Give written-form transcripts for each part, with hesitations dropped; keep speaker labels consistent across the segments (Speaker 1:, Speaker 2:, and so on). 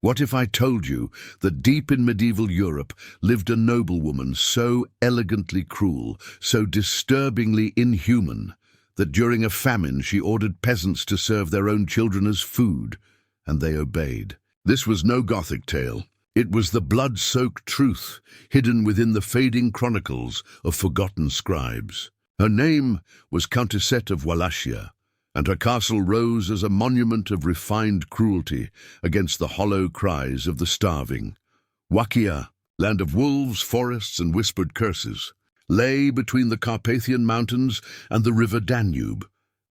Speaker 1: What if I told you that deep in medieval Europe lived a noblewoman so elegantly cruel, so disturbingly inhuman, that during a famine she ordered peasants to serve their own children as food, and they obeyed? This was no Gothic tale. It was the blood-soaked truth hidden within the fading chronicles of forgotten scribes. Her name was Countess of Wallachia, and her castle rose as a monument of refined cruelty against the hollow cries of the starving. Wallachia, land of wolves, forests, and whispered curses, lay between the Carpathian Mountains and the river Danube,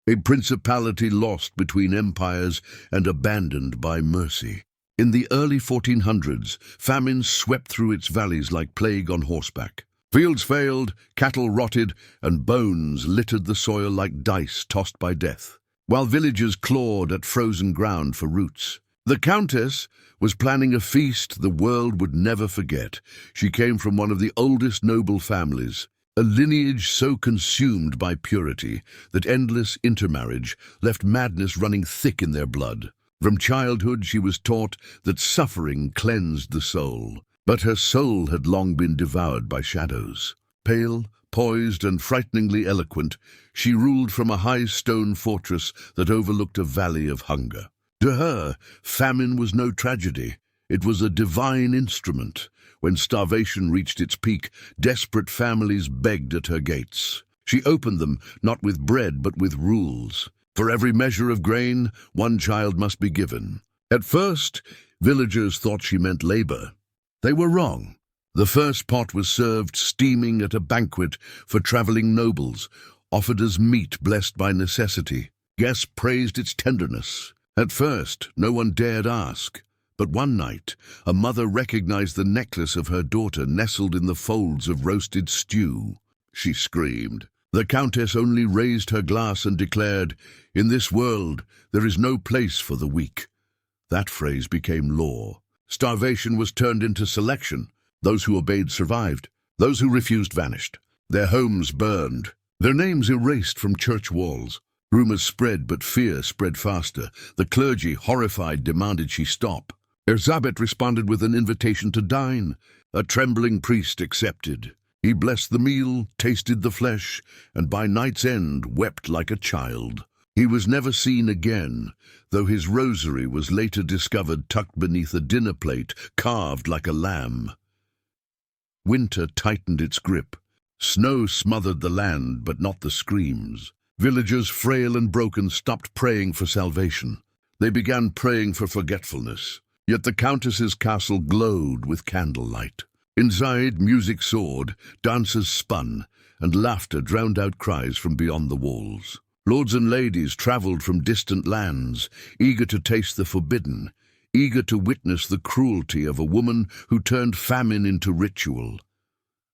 Speaker 1: a principality lost between empires and abandoned by mercy. In the early 1400s, famine swept through its valleys like plague on horseback. Fields failed, cattle rotted, and bones littered the soil like dice tossed by death, while villagers clawed at frozen ground for roots. The Countess was planning a feast the world would never forget. She came from one of the oldest noble families, a lineage so consumed by purity that endless intermarriage left madness running thick in their blood. From childhood she was taught that suffering cleansed the soul, but her soul had long been devoured by shadows. Pale, poised, and frighteningly eloquent, she ruled from a high stone fortress that overlooked a valley of hunger. To her, famine was no tragedy. It was a divine instrument. When starvation reached its peak, desperate families begged at her gates. She opened them not with bread but with rules. For every measure of grain, one child must be given. At first, villagers thought she meant labor. They were wrong. The first pot was served steaming at a banquet for traveling nobles, offered as meat blessed by necessity. Guests praised its tenderness. At first, no one dared ask. But one night, a mother recognized the necklace of her daughter nestled in the folds of roasted stew. She screamed. The Countess only raised her glass and declared, "In this world, there is no place for the weak." That phrase became law. Starvation was turned into selection. Those who obeyed survived. Those who refused vanished. Their homes burned. Their names erased from church walls. Rumors spread, but fear spread faster. The clergy, horrified, demanded she stop. Erzsébet responded with an invitation to dine. A trembling priest accepted. He blessed the meal, tasted the flesh, and by night's end wept like a child. He was never seen again, though his rosary was later discovered tucked beneath a dinner plate, carved like a lamb. Winter tightened its grip. Snow smothered the land, but not the screams. Villagers, frail and broken, stopped praying for salvation. They began praying for forgetfulness. Yet the Countess's castle glowed with candlelight. Inside, music soared, dancers spun, and laughter drowned out cries from beyond the walls. Lords and ladies traveled from distant lands, eager to taste the forbidden, eager to witness the cruelty of a woman who turned famine into ritual.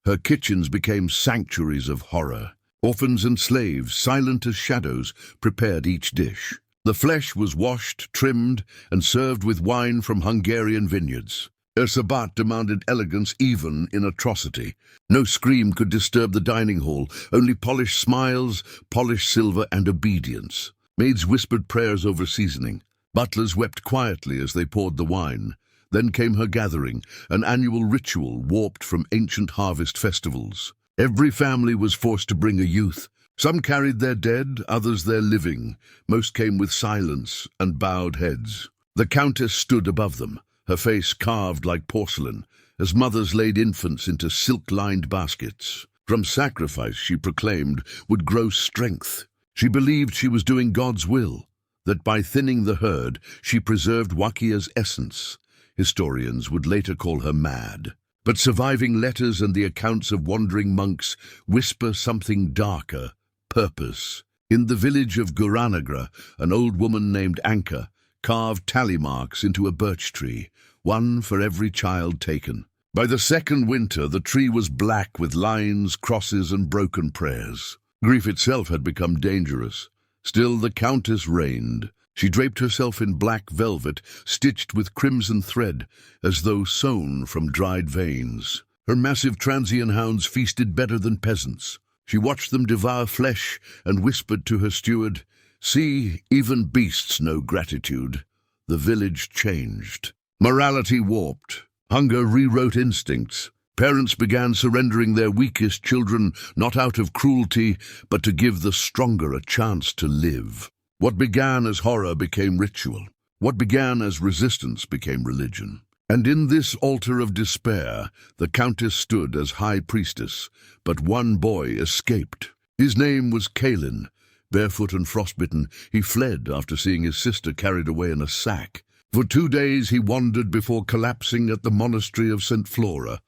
Speaker 1: Her kitchens became sanctuaries of horror. Orphans and slaves, silent as shadows, prepared each dish. The flesh was washed, trimmed, and served with wine from Hungarian vineyards. Erzsébet demanded elegance even in atrocity. No scream could disturb the dining hall, only polished smiles, polished silver, and obedience. Maids whispered prayers over seasoning. Butlers wept quietly as they poured the wine. Then came her gathering, an annual ritual warped from ancient harvest festivals. Every family was forced to bring a youth. Some carried their dead, others their living. Most came with silence and bowed heads. The Countess stood above them, her face carved like porcelain, as mothers laid infants into silk-lined baskets. From sacrifice, she proclaimed, would grow strength. She believed she was doing God's will, that by thinning the herd, she preserved Wallachia's essence. Historians would later call her mad. But surviving letters and the accounts of wandering monks whisper something darker: purpose. In the village of Guranagra, an old woman named Anka carved tally marks into a birch tree, one for every child taken. By the second winter, the tree was black with lines, crosses, and broken prayers. Grief itself had become dangerous. Still, the Countess reigned. She draped herself in black velvet, stitched with crimson thread, as though sewn from dried veins. Her massive transient hounds feasted better than peasants. She watched them devour flesh and whispered to her steward, "See, even beasts know gratitude." The village changed. Morality warped. Hunger rewrote instincts. Parents began surrendering their weakest children, not out of cruelty, but to give the stronger a chance to live. What began as horror became ritual. What began as resistance became religion. And in this altar of despair, the Countess stood as high priestess, but one boy escaped. His name was Kalin. Barefoot and frostbitten, he fled after seeing his sister carried away in a sack. For 2 days he wandered before collapsing at the monastery of St. Flora.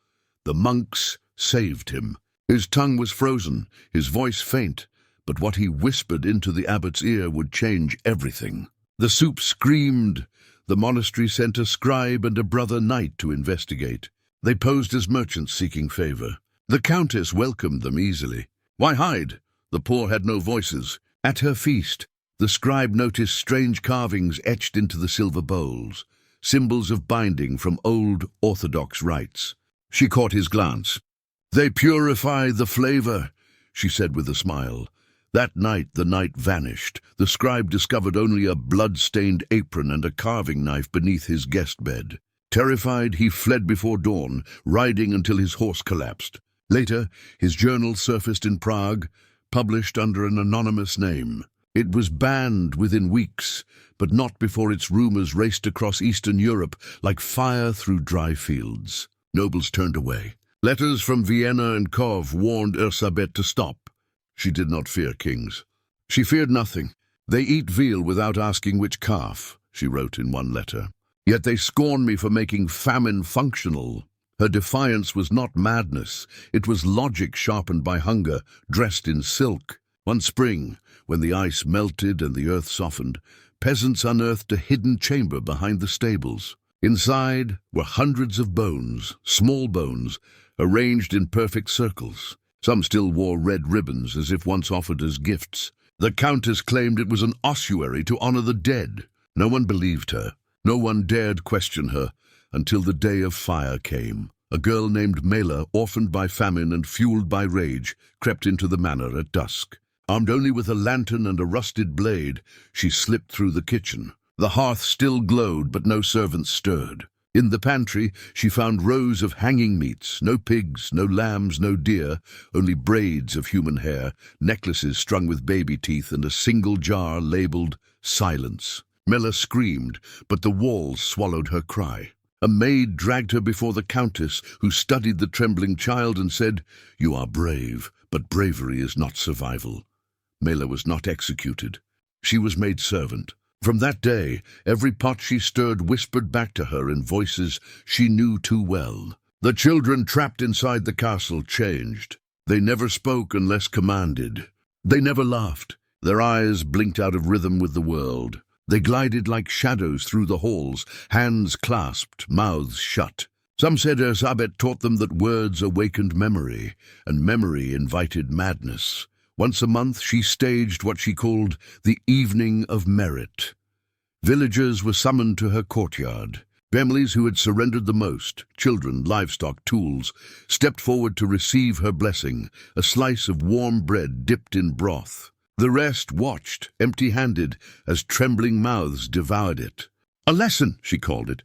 Speaker 1: The monks saved him. His tongue was frozen, his voice faint, but what he whispered into the abbot's ear would change everything. The soup screamed. The monastery sent a scribe and a brother knight to investigate. They posed as merchants seeking favor. The Countess welcomed them easily. Why hide? The poor had no voices. At her feast, the scribe noticed strange carvings etched into the silver bowls, symbols of binding from old Orthodox rites. She caught his glance. "They purify the flavor," she said with a smile. That night the knight vanished. The scribe discovered only a blood-stained apron and a carving knife beneath his guest bed. Terrified, he fled before dawn, riding until his horse collapsed. Later, his journal surfaced in Prague, published under an anonymous name. It was banned within weeks, but not before its rumors raced across Eastern Europe like fire through dry fields. Nobles turned away. Letters from Vienna and Kov warned Erzsébet to stop. She did not fear kings. She feared nothing. "They eat veal without asking which calf," she wrote in one letter. "Yet they scorn me for making famine functional." Her defiance was not madness. It was logic sharpened by hunger, dressed in silk. One spring, when the ice melted and the earth softened, peasants unearthed a hidden chamber behind the stables. Inside were hundreds of bones, small bones, arranged in perfect circles. Some still wore red ribbons, as if once offered as gifts. The Countess claimed it was an ossuary to honor the dead. No one believed her. No one dared question her, until the day of fire came. A girl named Mela, orphaned by famine and fueled by rage, crept into the manor at dusk. Armed only with a lantern and a rusted blade, she slipped through the kitchen. The hearth still glowed, but no servants stirred. In the pantry, she found rows of hanging meats, no pigs, no lambs, no deer, only braids of human hair, necklaces strung with baby teeth, and a single jar labeled "Silence." Mela screamed, but the walls swallowed her cry. A maid dragged her before the Countess, who studied the trembling child and said, "You are brave, but bravery is not survival." Mela was not executed. She was made servant. From that day, every pot she stirred whispered back to her in voices she knew too well. The children trapped inside the castle changed. They never spoke unless commanded. They never laughed. Their eyes blinked out of rhythm with the world. They glided like shadows through the halls, hands clasped, mouths shut. Some said Erzsébet taught them that words awakened memory, and memory invited madness. Once a month she staged what she called the Evening of Merit. Villagers were summoned to her courtyard. Families who had surrendered the most, children, livestock, tools, stepped forward to receive her blessing, a slice of warm bread dipped in broth. The rest watched, empty-handed, as trembling mouths devoured it. A lesson, she called it,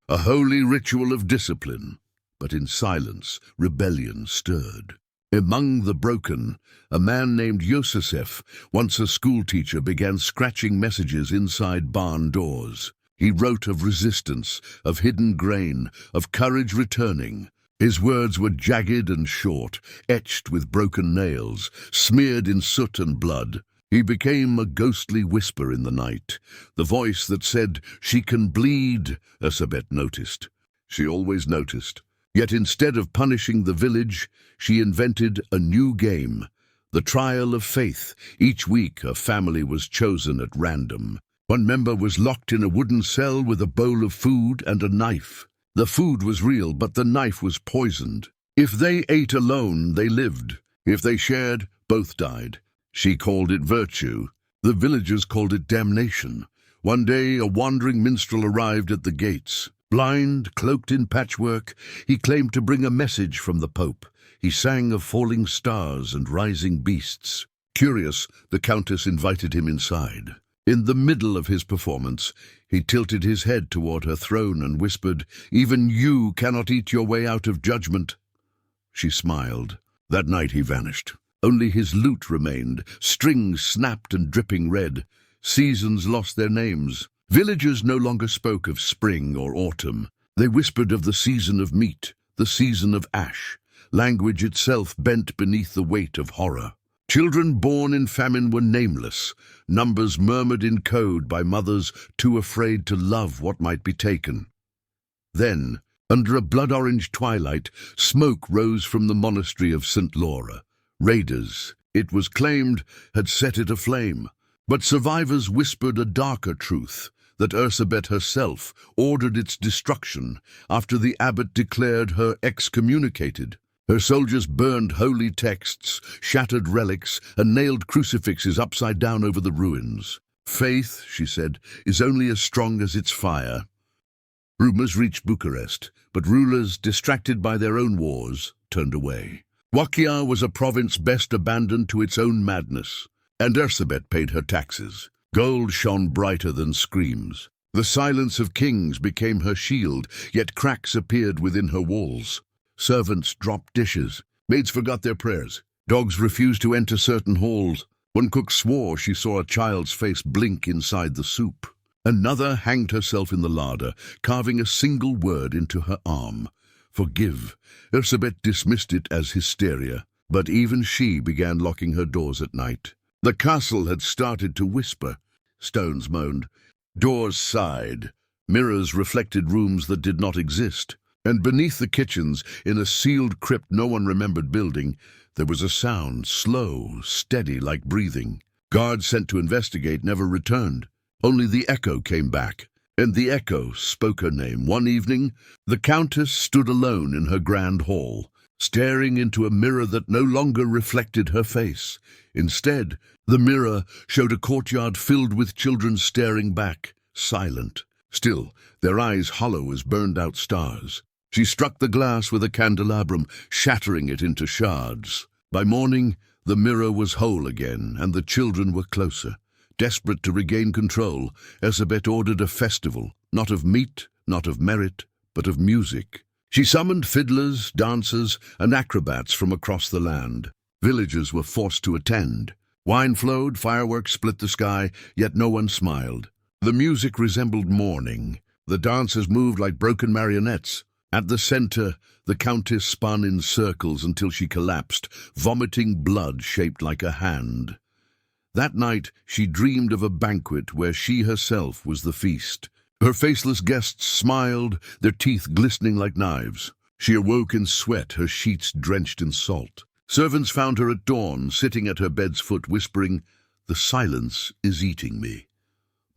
Speaker 1: a holy ritual of discipline. But in silence, rebellion stirred. Among the broken, a man named Yosef, once a schoolteacher, began scratching messages inside barn doors. He wrote of resistance, of hidden grain, of courage returning. His words were jagged and short, etched with broken nails, smeared in soot and blood. He became a ghostly whisper in the night, the voice that said, "She can bleed," Erzsébet noticed. She always noticed. Yet instead of punishing the village, she invented a new game, the trial of faith. Each week a family was chosen at random. One member was locked in a wooden cell with a bowl of food and a knife. The food was real, but the knife was poisoned. If they ate alone, they lived. If they shared, both died. She called it virtue. The villagers called it damnation. One day, a wandering minstrel arrived at the gates. Blind, cloaked in patchwork, he claimed to bring a message from the Pope. He sang of falling stars and rising beasts. Curious, the Countess invited him inside. In the middle of his performance, he tilted his head toward her throne and whispered, "Even you cannot eat your way out of judgment." She smiled. That night he vanished. Only his lute remained, strings snapped and dripping red. Seasons lost their names. Villagers no longer spoke of spring or autumn. They whispered of the season of meat, the season of ash. Language itself bent beneath the weight of horror. Children born in famine were nameless, numbers murmured in code by mothers too afraid to love what might be taken. Then, under a blood-orange twilight, smoke rose from the monastery of St. Laura. Raiders, it was claimed, had set it aflame. But survivors whispered a darker truth, that Erzsébet herself ordered its destruction after the abbot declared her excommunicated. Her soldiers burned holy texts, shattered relics, and nailed crucifixes upside down over the ruins. Faith, she said, is only as strong as its fire. Rumors reached Bucharest, but rulers, distracted by their own wars, turned away. Wakia was a province best abandoned to its own madness, and Erzsébet paid her taxes. Gold shone brighter than screams. The silence of kings became her shield, yet cracks appeared within her walls. Servants dropped dishes. Maids forgot their prayers. Dogs refused to enter certain halls. One cook swore she saw a child's face blink inside the soup. Another hanged herself in the larder, carving a single word into her arm. Forgive. Erzsébet dismissed it as hysteria, but even she began locking her doors at night. The castle had started to whisper. Stones moaned. Doors sighed. Mirrors reflected rooms that did not exist. And beneath the kitchens, in a sealed crypt no one remembered building, there was a sound, slow, steady, like breathing. Guards sent to investigate never returned. Only the echo came back, and the echo spoke her name. One evening, the Countess stood alone in her grand hall, staring into a mirror that no longer reflected her face. Instead, the mirror showed a courtyard filled with children staring back, silent. Still, their eyes hollow as burned-out stars. She struck the glass with a candelabrum, shattering it into shards. By morning, the mirror was whole again, and the children were closer. Desperate to regain control, Erzsébet ordered a festival, not of meat, not of merit, but of music. She summoned fiddlers, dancers, and acrobats from across the land. Villagers were forced to attend. Wine flowed, fireworks split the sky, yet no one smiled. The music resembled mourning. The dancers moved like broken marionettes. At the center, the Countess spun in circles until she collapsed, vomiting blood shaped like a hand. That night, she dreamed of a banquet where she herself was the feast. Her faceless guests smiled, their teeth glistening like knives. She awoke in sweat, her sheets drenched in salt. Servants found her at dawn, sitting at her bed's foot, whispering, "The silence is eating me."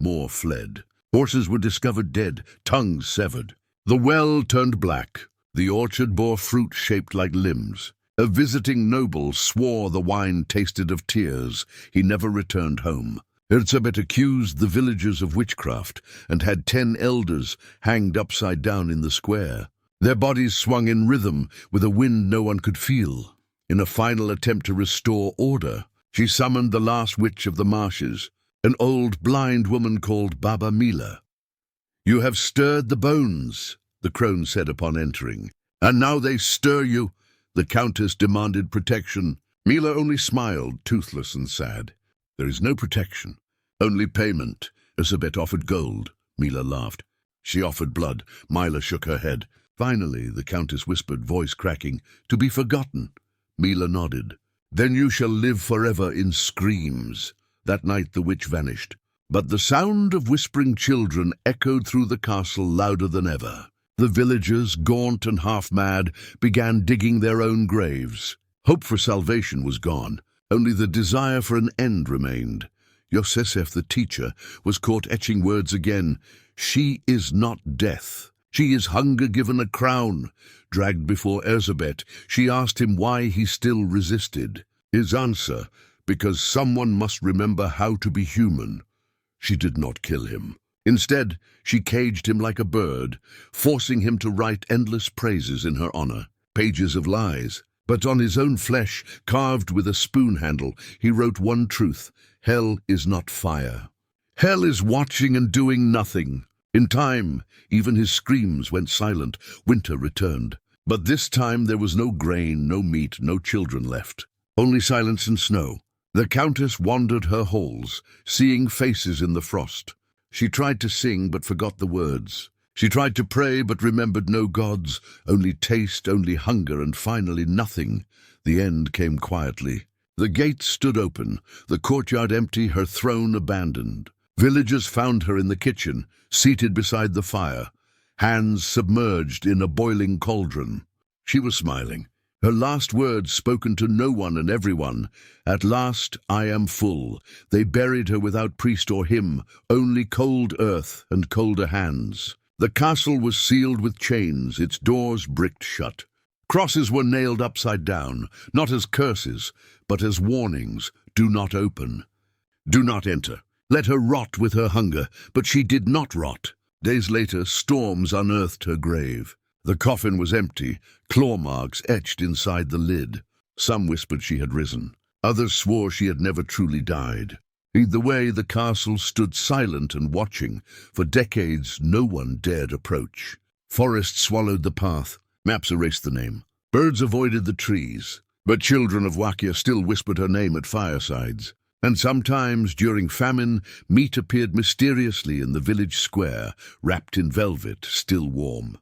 Speaker 1: More fled. Horses were discovered dead, tongues severed. The well turned black. The orchard bore fruit shaped like limbs. A visiting noble swore the wine tasted of tears. He never returned home. Erzsébet accused the villagers of witchcraft and had 10 elders hanged upside down in the square. Their bodies swung in rhythm with a wind no one could feel. In a final attempt to restore order, she summoned the last witch of the marshes, an old blind woman called Baba Mila. "You have stirred the bones," the crone said upon entering. "And now they stir you." The Countess demanded protection. Mila only smiled, toothless and sad. "There is no protection, only payment." Erzsébet offered gold. Mila laughed. She offered blood. Mila shook her head. Finally, the Countess whispered, voice cracking, "To be forgotten." Mila nodded. "Then you shall live forever in screams." That night the witch vanished. But the sound of whispering children echoed through the castle louder than ever. The villagers, gaunt and half-mad, began digging their own graves. Hope for salvation was gone. Only the desire for an end remained. Yosef, the teacher, was caught etching words again. "She is not death. She is hunger given a crown." Dragged before Erzsébet, she asked him why he still resisted. His answer, "Because someone must remember how to be human." She did not kill him. Instead, she caged him like a bird, forcing him to write endless praises in her honor, pages of lies. But on his own flesh, carved with a spoon handle, he wrote one truth: hell is not fire. Hell is watching and doing nothing. In time, even his screams went silent. Winter returned. But this time there was no grain, no meat, no children left. Only silence and snow. The Countess wandered her halls, seeing faces in the frost. She tried to sing but forgot the words. She tried to pray but remembered no gods, only taste, only hunger, and finally nothing. The end came quietly. The gates stood open, the courtyard empty, her throne abandoned. Villagers found her in the kitchen, seated beside the fire, hands submerged in a boiling cauldron. She was smiling, her last words spoken to no one and everyone. At last, I am full. They buried her without priest or hymn, only cold earth and colder hands. The castle was sealed with chains, its doors bricked shut. Crosses were nailed upside down, not as curses, but as warnings. Do not open. Do not enter. Let her rot with her hunger, but she did not rot. Days later, storms unearthed her grave. The coffin was empty, claw marks etched inside the lid. Some whispered she had risen. Others swore she had never truly died. Either way, the castle stood silent and watching. For decades, no one dared approach. Forests swallowed the path. Maps erased the name. Birds avoided the trees. But children of Wakia still whispered her name at firesides. And sometimes, during famine, meat appeared mysteriously in the village square, wrapped in velvet, still warm.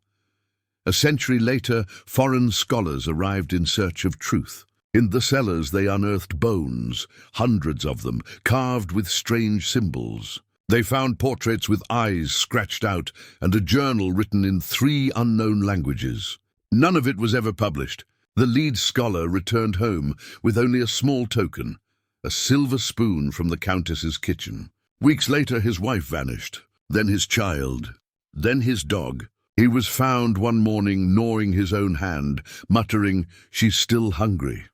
Speaker 1: A century later, foreign scholars arrived in search of truth. In the cellars they unearthed bones, hundreds of them, carved with strange symbols. They found portraits with eyes scratched out and a journal written in 3 unknown languages. None of it was ever published. The lead scholar returned home with only a small token, a silver spoon from the Countess's kitchen. Weeks later, his wife vanished, then his child, then his dog. He was found one morning gnawing his own hand, muttering, "She's still hungry."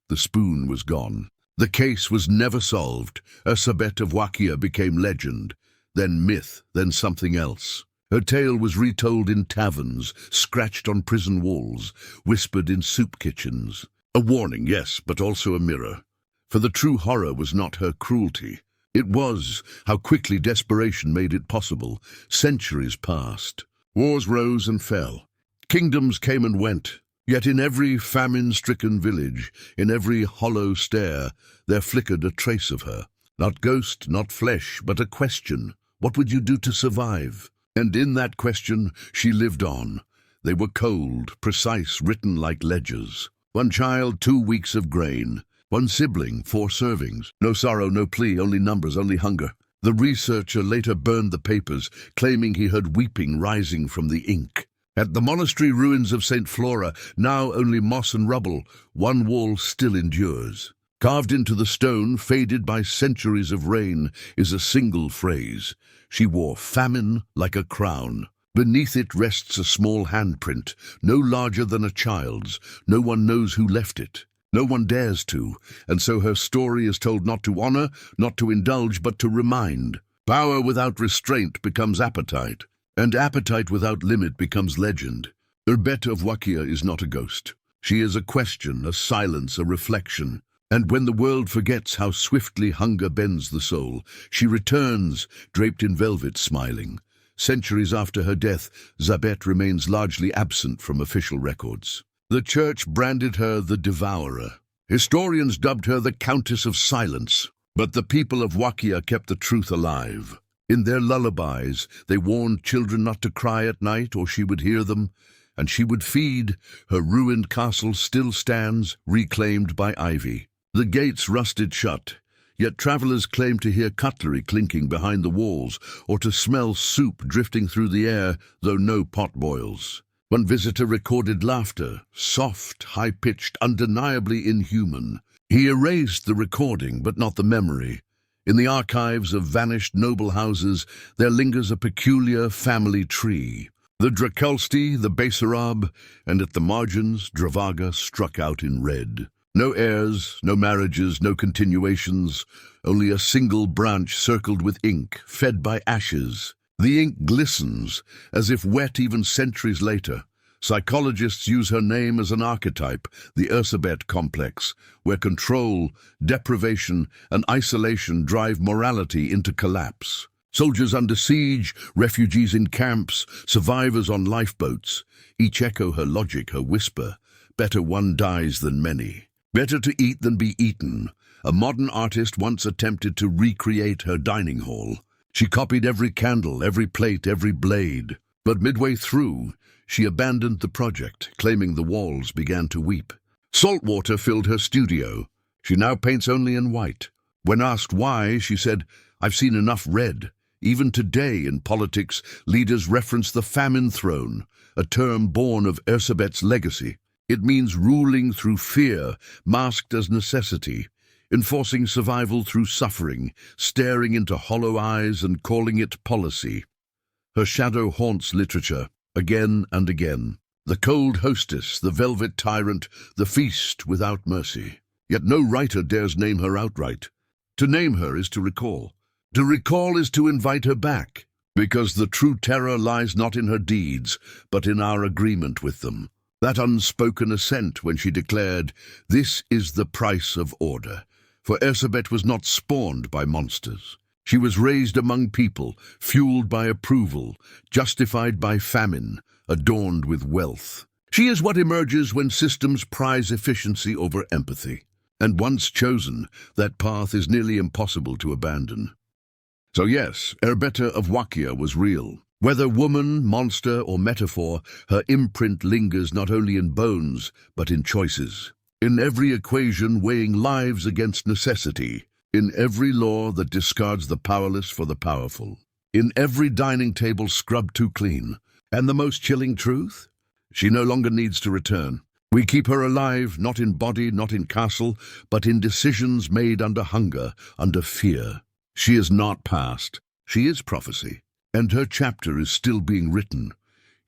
Speaker 1: The spoon was gone. The case was never solved. Erzsébet of Wakia became legend, then myth, then something else. Her tale was retold in taverns, scratched on prison walls, whispered in soup kitchens. A warning, yes, but also a mirror. For the true horror was not her cruelty. It was how quickly desperation made it possible. Centuries passed. Wars rose and fell. Kingdoms came and went. Yet in every famine-stricken village, in every hollow stair, there flickered a trace of her. Not ghost, not flesh, but a question. What would you do to survive? And in that question, she lived on. They were cold, precise, written like ledgers. 1 child, 2 weeks of grain. 1 sibling, 4 servings. No sorrow, no plea, only numbers, only hunger. The researcher later burned the papers, claiming he heard weeping rising from the ink. At the monastery ruins of St. Flora, now only moss and rubble, 1 wall still endures. Carved into the stone, faded by centuries of rain, is a single phrase. She wore famine like a crown. Beneath it rests a small handprint, no larger than a child's. No one knows who left it. No one dares to, and so her story is told not to honor, not to indulge, but to remind. Power without restraint becomes appetite, and appetite without limit becomes legend. Erzsébet of Wakia is not a ghost. She is a question, a silence, a reflection. And when the world forgets how swiftly hunger bends the soul, she returns, draped in velvet, smiling. Centuries after her death, Erzsébet remains largely absent from official records. The church branded her the devourer. Historians dubbed her the Countess of Silence. But the people of Wakia kept the truth alive. In their lullabies, they warned children not to cry at night or she would hear them, and she would feed. Her ruined castle still stands, reclaimed by ivy. The gates rusted shut, yet travelers claim to hear cutlery clinking behind the walls or to smell soup drifting through the air, though no pot boils. One visitor recorded laughter, soft, high-pitched, undeniably inhuman. He erased the recording, but not the memory. In the archives of vanished noble houses, there lingers a peculiar family tree. The Draculsti, the Basarab, and at the margins, Dravaga struck out in red. No heirs, no marriages, no continuations, only a single branch circled with ink, fed by ashes. The ink glistens, as if wet even centuries later. Psychologists use her name as an archetype, the Erzsébet complex, where control, deprivation, and isolation drive morality into collapse. Soldiers under siege, refugees in camps, survivors on lifeboats. Each echo her logic, her whisper. Better one dies than many. Better to eat than be eaten. A modern artist once attempted to recreate her dining hall. She copied every candle, every plate, every blade. But midway through, she abandoned the project, claiming the walls began to weep. Salt water filled her studio. She now paints only in white. When asked why, she said, "I've seen enough red." Even today in politics, leaders reference the famine throne, a term born of Erzsébet's legacy. It means ruling through fear, masked as necessity, enforcing survival through suffering, staring into hollow eyes and calling it policy. Her shadow haunts literature, again and again. The cold hostess, the velvet tyrant, the feast without mercy. Yet no writer dares name her outright. To name her is to recall. To recall is to invite her back, because the true terror lies not in her deeds, but in our agreement with them. That unspoken assent when she declared, "This is the price of order." For Erzsébet was not spawned by monsters. She was raised among people, fueled by approval, justified by famine, adorned with wealth. She is what emerges when systems prize efficiency over empathy. And once chosen, that path is nearly impossible to abandon. So yes, Erzsébet of Włocławek was real. Whether woman, monster, or metaphor, her imprint lingers not only in bones, but in choices. In every equation weighing lives against necessity. In every law that discards the powerless for the powerful. In every dining table scrubbed too clean. And the most chilling truth? She no longer needs to return. We keep her alive, not in body, not in castle, but in decisions made under hunger, under fear. She is not past. She is prophecy. And her chapter is still being written.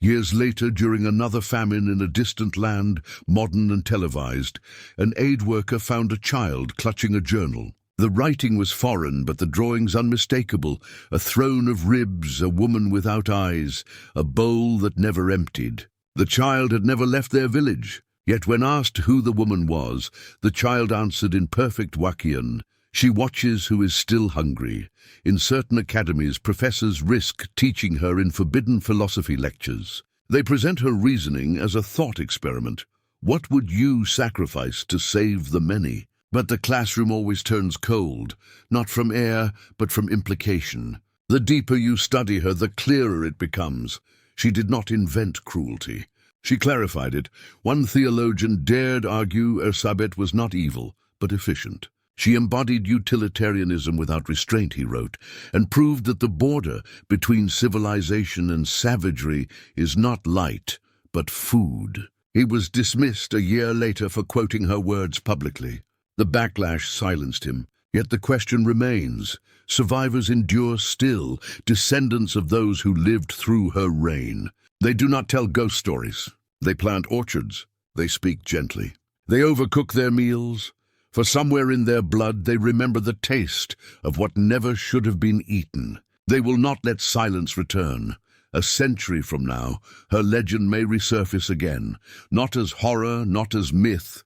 Speaker 1: Years later, during another famine in a distant land, modern and televised, an aid worker found a child clutching a journal. The writing was foreign, but the drawings unmistakable. A throne of ribs, a woman without eyes, a bowl that never emptied. The child had never left their village. Yet when asked who the woman was, the child answered in perfect Włocławian, "She watches who is still hungry." In certain academies, professors risk teaching her in forbidden philosophy lectures. They present her reasoning as a thought experiment. What would you sacrifice to save the many? But the classroom always turns cold, not from air, but from implication. The deeper you study her, the clearer it becomes. She did not invent cruelty. She clarified it. One theologian dared argue Erzsébet was not evil, but efficient. She embodied utilitarianism without restraint, he wrote, and proved that the border between civilization and savagery is not light, but food. He was dismissed a year later for quoting her words publicly. The backlash silenced him, yet the question remains. Survivors endure still, descendants of those who lived through her reign. They do not tell ghost stories. They plant orchards. They speak gently. They overcook their meals. For somewhere in their blood they remember the taste of what never should have been eaten. They will not let silence return. A century from now, her legend may resurface again, not as horror, not as myth,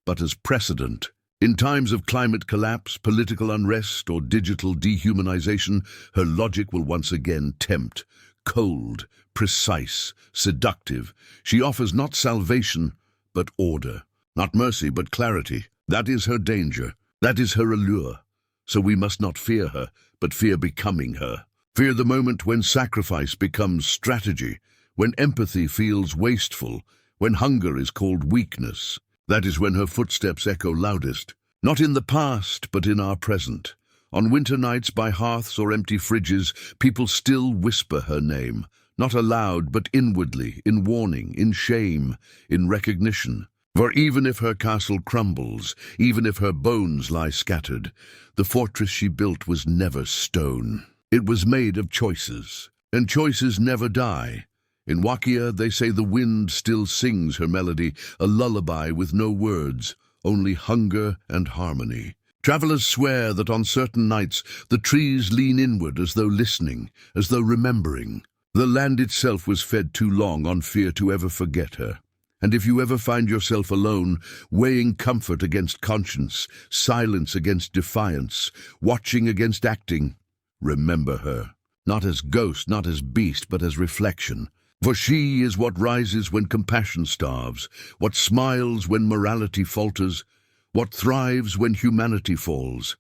Speaker 1: but as precedent. In times of climate collapse, political unrest, or digital dehumanization, her logic will once again tempt. Cold, precise, seductive, she offers not salvation, but order. Not mercy, but clarity. That is her danger. That is her allure. So we must not fear her, but fear becoming her. Fear the moment when sacrifice becomes strategy, when empathy feels wasteful, when hunger is called weakness. That is when her footsteps echo loudest. Not in the past, but in our present. On winter nights by hearths or empty fridges, people still whisper her name. Not aloud, but inwardly, in warning, in shame, in recognition. For even if her castle crumbles, even if her bones lie scattered, the fortress she built was never stone. It was made of choices, and choices never die. In Włocławek they say the wind still sings her melody, a lullaby with no words, only hunger and harmony. Travelers swear that on certain nights the trees lean inward as though listening, as though remembering. The land itself was fed too long on fear to ever forget her. And if you ever find yourself alone, weighing comfort against conscience, silence against defiance, watching against acting, remember her. not as ghost, not as beast, but as reflection. For she is what rises when compassion starves, what smiles when morality falters, what thrives when humanity falls.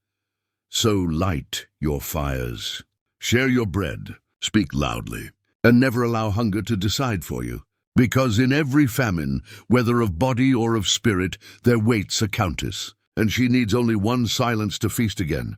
Speaker 1: So light your fires. Share your bread, speak loudly, and never allow hunger to decide for you. Because in every famine, whether of body or of spirit, there waits a countess, and she needs only one silence to feast again.